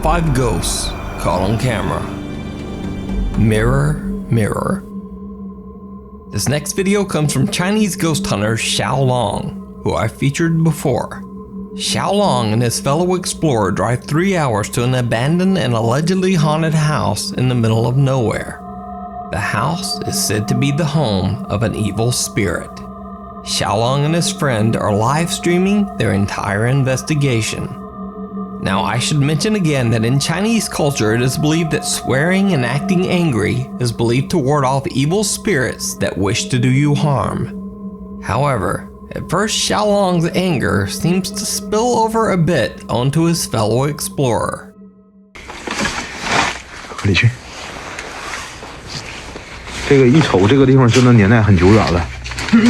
Top 5 Ghosts Caught on Camera. Mirror, mirror. This next video comes from Chinese ghost hunter Xiaolong, who I featured before. Xiaolong and his fellow explorer drive 3 hours to an abandoned and allegedly haunted house in the middle of nowhere. The house is said to be the home of an evil spirit. Xiaolong and his friend are live streaming their entire investigation. Now, I should mention again that in Chinese culture it is believed that swearing and acting angry is believed to ward off evil spirits that wish to do you harm. However, at first Xiaolong's anger seems to spill over a bit onto his fellow explorer. 河里去。这个一瞅，这个地方真的年代很久远了。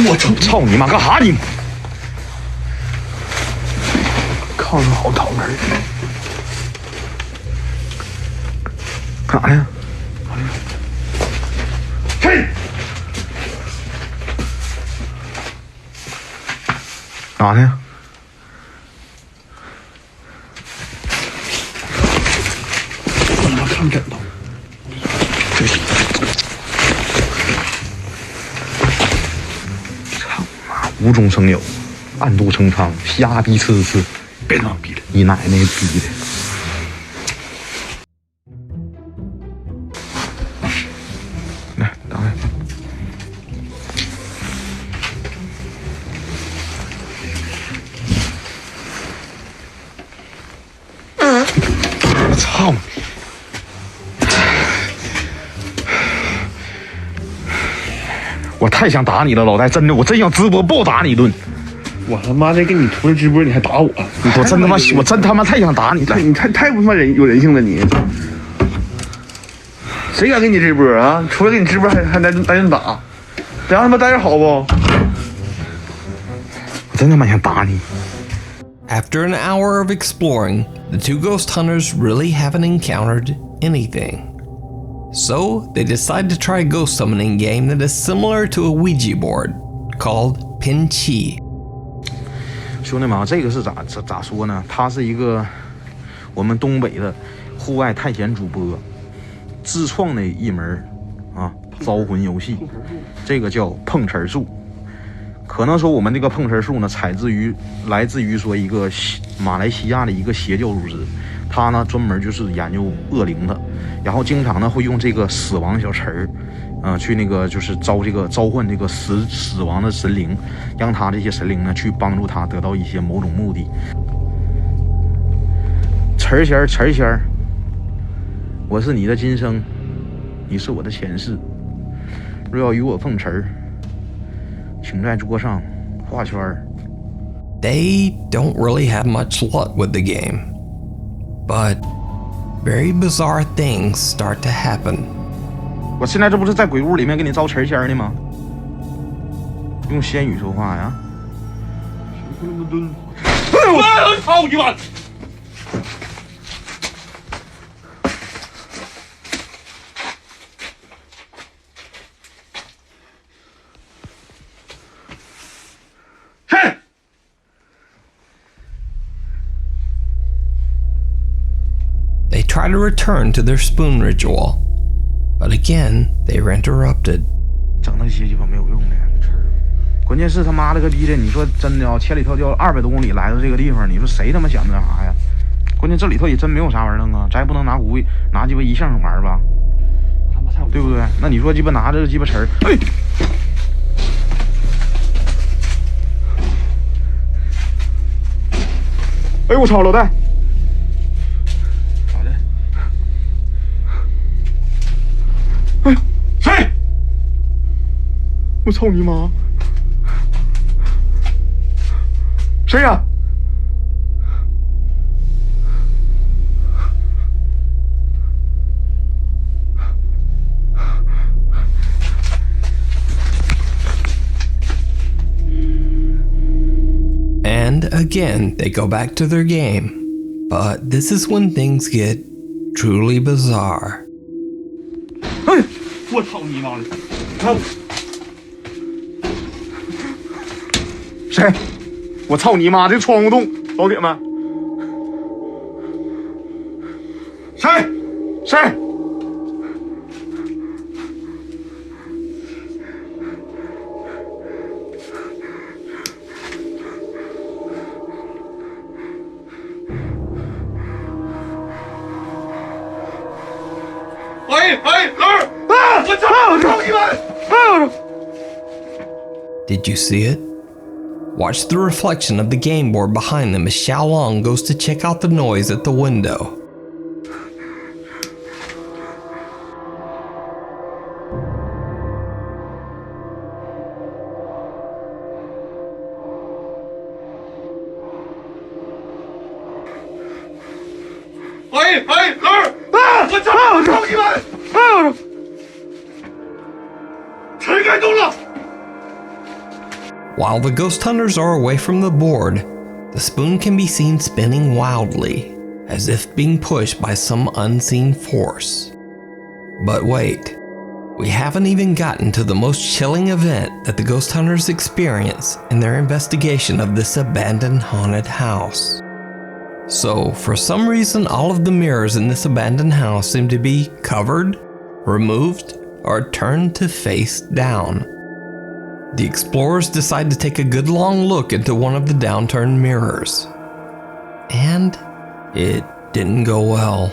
我操你妈，干啥你？炕上好讨人。干啥呀？嘿！干啥呢？我他妈看枕头。这是。操妈！无中生有，暗度陈仓，瞎逼呲呲。别他妈逼了，你奶奶逼的！来，打开。我操！我太想打你了，老戴，真的，我真想直播暴打你一顿。我他妈的给你涂了直播，你还打我？我真他妈，我真他妈太想打你了！你太不他妈有人性了你！谁敢给你直播啊？除了给你直播还来人打，咱他妈待着好不？我真他妈想打你！ After an hour of exploring, the two ghost hunters really haven't encountered anything. So they decide to try a ghost summoning game that is similar to a Ouija board called Pin Qi. 兄弟们啊，这个是咋说呢？他是一个我们东北的户外探险主播自创的一门招魂游戏，这个叫碰瓷术。可能说我们这个碰瓷术呢，来自于说一个马来西亚的一个邪教组织，他呢专门就是研究恶灵的，然后经常呢会用这个死亡小词儿。去那个就是召唤这个死亡的神灵，让他这些神灵呢去帮助他得到一些某种目的。词儿仙儿，我是你的今生，你是我的前世。若要与我碰瓷儿，请在桌上画圈儿。They don't really have much luck with the game, but very bizarre things start to happen. 我现在这不是在鬼屋里面给你招词仙呢吗？用仙语说话呀！我操你妈！嘿！ They try to return to their spoon ritual. But again, they were interrupted. 整那些鸡巴没有用的，关键是他妈了个逼的！你说真的啊，千里迢迢200多公里来到这个地方，你说谁他妈想那啥呀？关键这里头也真没有啥玩意儿啊，咱也不能拿鸡巴一项玩吧，对不对？那你说鸡巴拿着鸡巴词儿，哎，哎我操，老戴！ 谁？我操你妈！谁呀？ And again, they go back to their game. But this is when things get truly bizarre. 哎，我操你妈的！操！谁？我操你妈！这窗户洞，老铁们， Did you see it? Watch the reflection of the game board behind them as Xiaolong goes to check out the noise at the window. While the ghost hunters are away from the board, the spoon can be seen spinning wildly, as if being pushed by some unseen force. But wait, we haven't even gotten to the most chilling event that the ghost hunters experience in their investigation of this abandoned haunted house. So, for some reason, all of the mirrors in this abandoned house seem to be covered, removed, or turned to face down. The explorers decide to take a good long look into one of the downturned mirrors. And it didn't go well.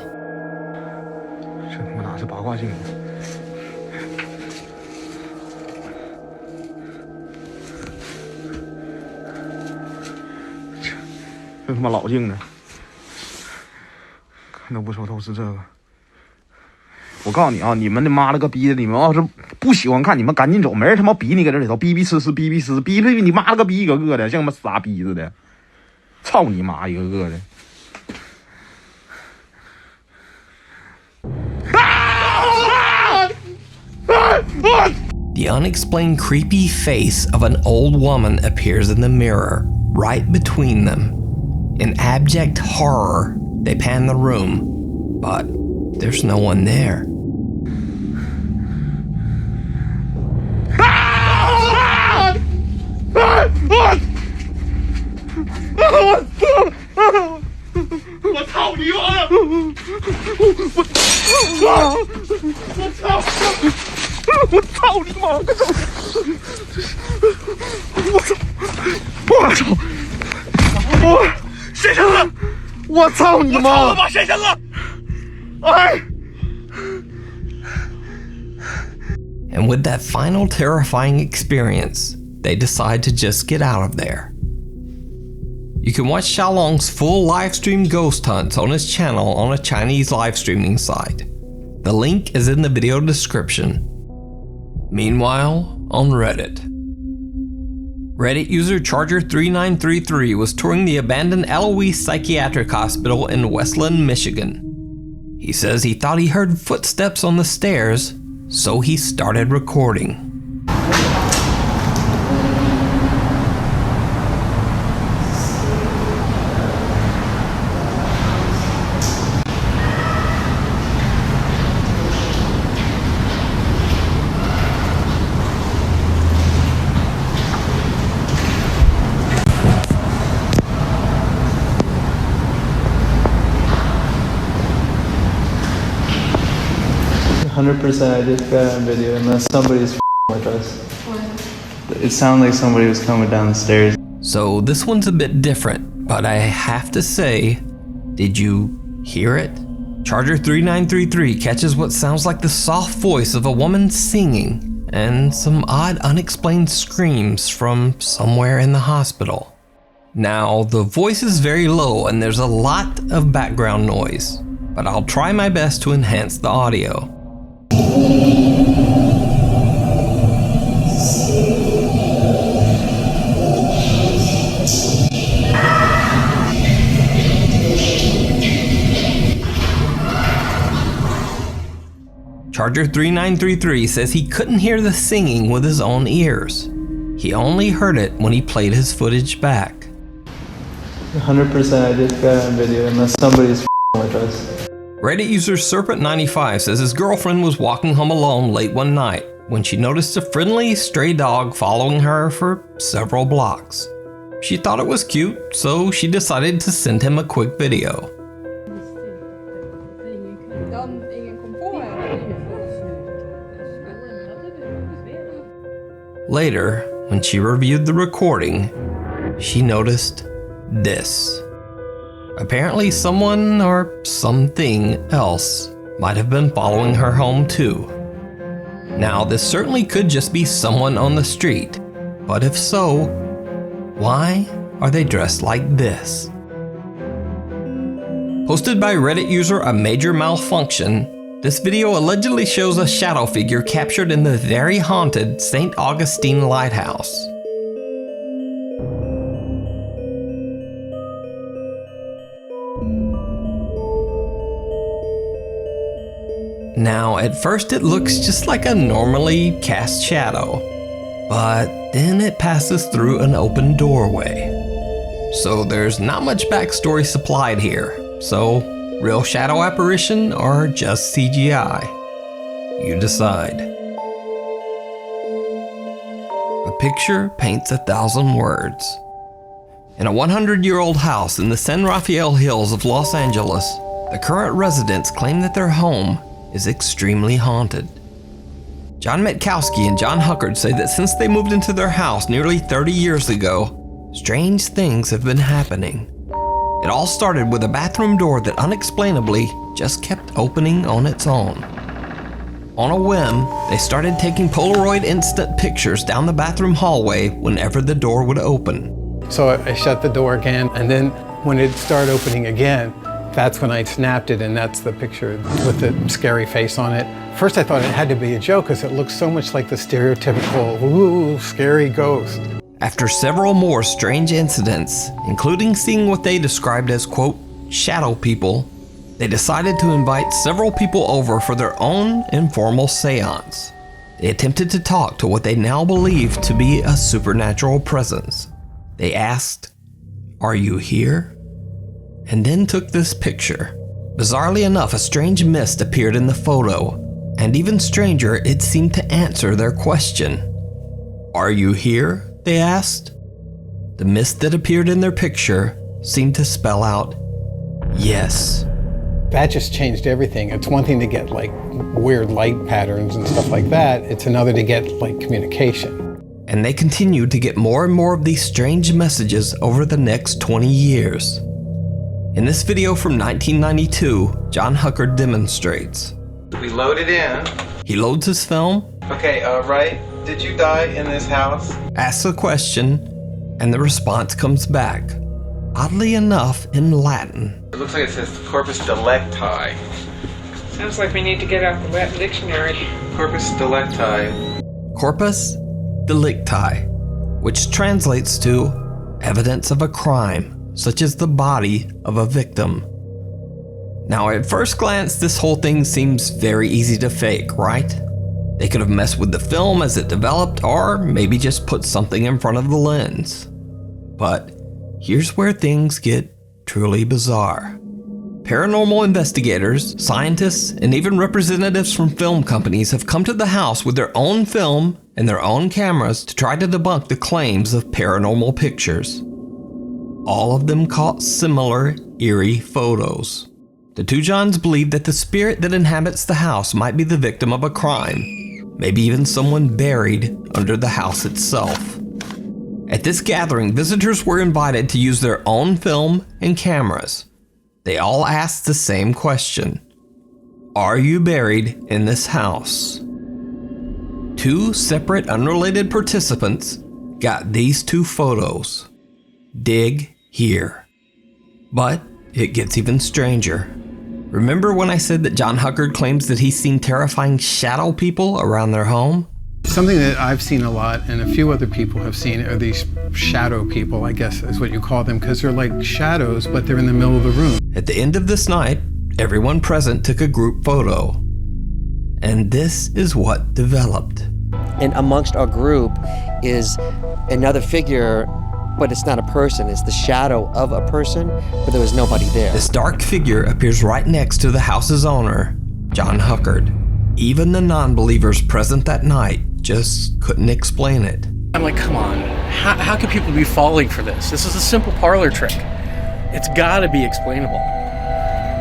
This 我告诉你啊，你们的妈了个逼的！你们要是不喜欢看，你们赶紧走，没人他妈逼你搁这里头逼逼呲呲逼逼呲逼逼你妈了个逼一个个的，像他妈傻逼似的，操你妈一个个的！ The unexplained creepy face of an old woman appears in the mirror, right between them. In abject horror, they pan the room, but there's no one there. And with that final terrifying experience, they decide to just get out of there. You can watch Xiaolong's full livestream ghost hunts on his channel on a Chinese live streaming site. The link is in the video description. Meanwhile, on Reddit. Reddit user Charger3933 was touring the abandoned Eloise Psychiatric Hospital in Westland, Michigan. He says he thought he heard footsteps on the stairs, so he started recording. I just got on video unless somebody's with us. What? It sounded like somebody was coming down the stairs. So this one's a bit different, but I have to say, did you hear it? Charger3933 catches what sounds like the soft voice of a woman singing and some odd unexplained screams from somewhere in the hospital. Now, the voice is very low and there's a lot of background noise, but I'll try my best to enhance the audio. Charger3933 says he couldn't hear the singing with his own ears. He only heard it when he played his footage back. 100% I just got on video unless somebody's with us. Reddit user Serpent95 says his girlfriend was walking home alone late one night when she noticed a friendly stray dog following her for several blocks. She thought it was cute, so she decided to send him a quick video. Later, when she reviewed the recording, she noticed this. Apparently someone or something else might have been following her home too. Now, this certainly could just be someone on the street, but if so, why are they dressed like this? Posted by Reddit user A Major Malfunction, this video allegedly shows a shadow figure captured in the very haunted St. Augustine Lighthouse. Now, at first it looks just like a normally cast shadow, but then it passes through an open doorway. So there's not much backstory supplied here. So, real shadow apparition or just CGI? You decide. A picture paints 1,000 words. In a 100-year-old house in the San Rafael Hills of Los Angeles, the current residents claim that their home is extremely haunted. John Metkowski and John Huckard say that since they moved into their house nearly 30 years ago, strange things have been happening. It all started with a bathroom door that unexplainably just kept opening on its own. On a whim, they started taking Polaroid instant pictures down the bathroom hallway whenever the door would open. So I shut the door again, and then when it started opening again, that's when I snapped it, and that's the picture with the scary face on it. First I thought it had to be a joke because it looks so much like the stereotypical, ooh, scary ghost. After several more strange incidents, including seeing what they described as, quote, shadow people, they decided to invite several people over for their own informal seance. They attempted to talk to what they now believe to be a supernatural presence. They asked, "Are you here?" and then took this picture. Bizarrely enough, a strange mist appeared in the photo, and even stranger, it seemed to answer their question. "Are you here?" they asked. The mist that appeared in their picture seemed to spell out, "Yes." That just changed everything. It's one thing to get like weird light patterns and stuff like that. It's another to get like communication. And they continued to get more and more of these strange messages over the next 20 years. In this video from 1992, John Huckard demonstrates. We load it in. He loads his film. Okay, right. Did you die in this house? Asks a question, and the response comes back. Oddly enough, in Latin. It looks like it says corpus delicti. Sounds like we need to get out the Latin dictionary. Corpus delicti. Corpus delicti, which translates to evidence of a crime, such as the body of a victim. Now, at first glance, this whole thing seems very easy to fake, right? They could have messed with the film as it developed, or maybe just put something in front of the lens. But here's where things get truly bizarre. Paranormal investigators, scientists, and even representatives from film companies have come to the house with their own film and their own cameras to try to debunk the claims of paranormal pictures. All of them caught similar, eerie photos. The two Johns believe that the spirit that inhabits the house might be the victim of a crime, maybe even someone buried under the house itself. At this gathering, visitors were invited to use their own film and cameras. They all asked the same question: "Are you buried in this house?" Two separate, unrelated participants got these two photos. Dig here. But it gets even stranger. Remember when I said that John Huckard claims that he's seen terrifying shadow people around their home? Something that I've seen a lot, and a few other people have seen, are these shadow people, I guess is what you call them, because they're like shadows, but they're in the middle of the room. At the end of this night, everyone present took a group photo. And this is what developed. And amongst our group is another figure, but it's not a person, it's the shadow of a person, but there was nobody there. This dark figure appears right next to the house's owner, John Huckard. Even the non-believers present that night just couldn't explain it. I'm like, come on, how could people be falling for this? This is a simple parlor trick. It's gotta be explainable.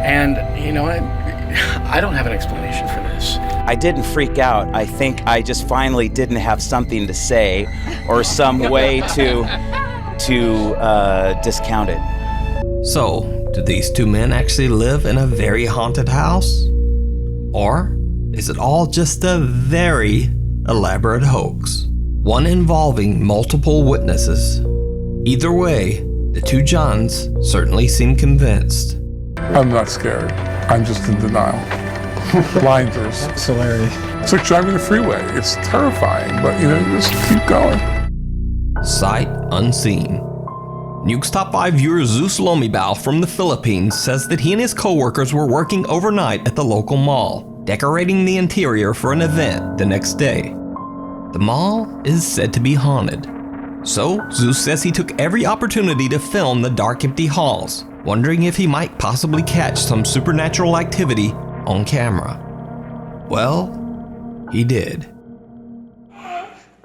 And, you know, I don't have an explanation for this. I didn't freak out. I think I just finally didn't have something to say or some way to discount it. So, do these two men actually live in a very haunted house? Or is it all just a very elaborate hoax? One involving multiple witnesses. Either way, the two Johns certainly seem convinced. I'm not scared. I'm just in denial. Blinders. It's hilarious. It's like driving the freeway. It's terrifying, but you just keep going. Sight unseen. Nuke's top 5 viewer Zeus Lomibao from the Philippines says that he and his co-workers were working overnight at the local mall, decorating the interior for an event the next day. The mall is said to be haunted. So, Zeus says he took every opportunity to film the dark, empty halls, wondering if he might possibly catch some supernatural activity on camera. Well, he did.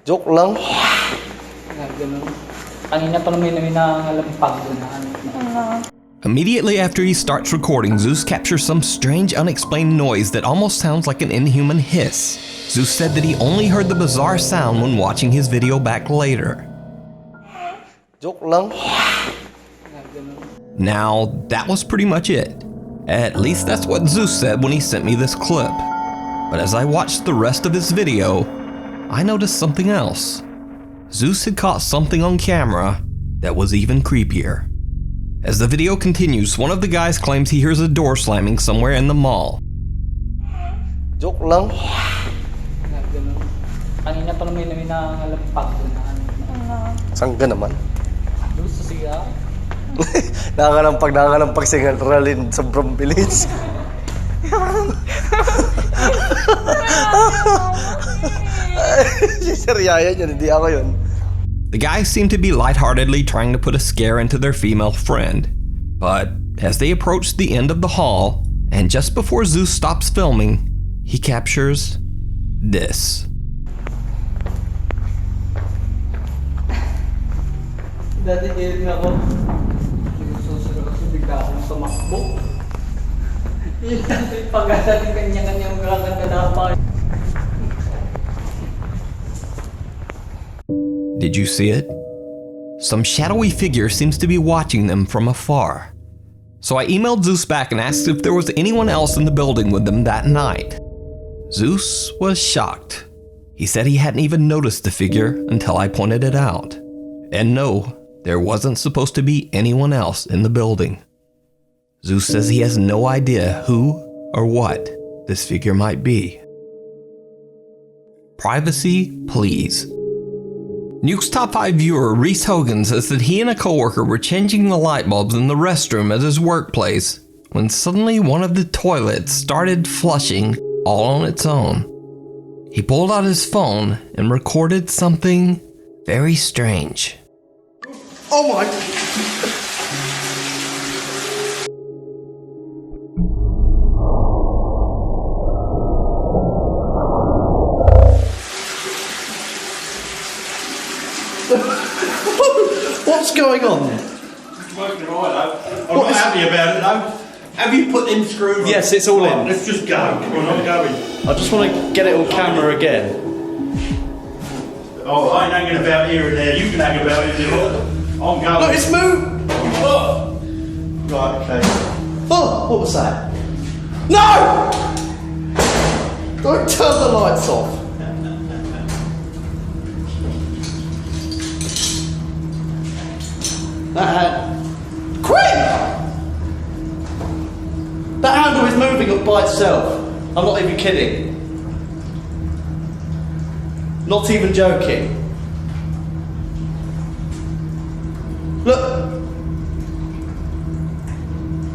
Joke lang. Kanina pa naman may nangalampag doon. Immediately after he starts recording, Zeus captures some strange, unexplained noise that almost sounds like an inhuman hiss. Zeus said that he only heard the bizarre sound when watching his video back later. Joke lang. Now, that was pretty much it. At least that's what Zeus said when he sent me this clip. But as I watched the rest of his video, I noticed something else. Zeus had caught something on camera that was even creepier. As the video continues, one of the guys claims he hears a door slamming somewhere in the mall. Joke lang. Kanina pa naman may nangalampag doon. Saan ka naman? Doon sa siya. Nakakalampag sa Ralin sa Brom Village. Seryayan yun, hindi ako yun. The guys seem to be lightheartedly trying to put a scare into their female friend. But as they approach the end of the hall, and just before Zeus stops filming, he captures this. Dati din ako. Susunod kasi bigla akong tumakbo. Yun natin pagkadating kanya-kanyang kakagadapan. Did you see it? Some shadowy figure seems to be watching them from afar. So I emailed Zeus back and asked if there was anyone else in the building with them that night. Zeus was shocked. He said he hadn't even noticed the figure until I pointed it out. And no, there wasn't supposed to be anyone else in the building. Zeus says he has no idea who or what this figure might be. Privacy, please. Nuke's top 5 viewer Reese Hogan says that he and a coworker were changing the light bulbs in the restroom at his workplace when suddenly one of the toilets started flushing all on its own. He pulled out his phone and recorded something very strange. Oh my! What's going on? It's working all right though. I'm not happy about it though. Have you put them screws on? Yes, it's all in. Let's just go. We're not going. I just want to get it on camera again. Oh, I ain't hanging about here and there. You can hang about it. I'm going. Look, it's moved! Oh. Right, okay. Oh, what was that? No! Don't turn the lights off. Quick! That handle is moving up by itself. I'm not even kidding. Not even joking. Look.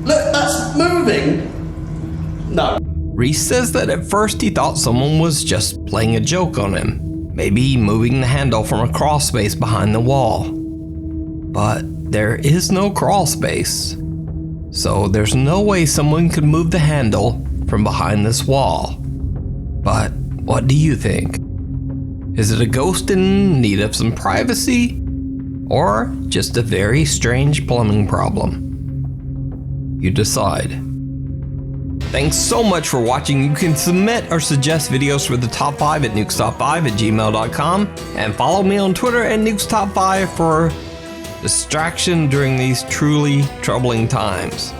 Look, that's moving. No. Reese says that at first he thought someone was just playing a joke on him, maybe moving the handle from a crawl space behind the wall. But there is no crawl space, so there's no way someone could move the handle from behind this wall. But what do you think? Is it a ghost in need of some privacy? Or just a very strange plumbing problem? You decide. Thanks so much for watching. You can submit or suggest videos for the top 5 at nukestop5@gmail.com and follow me on Twitter at nukestop5 for distraction during these truly troubling times.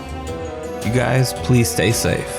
You guys, please stay safe.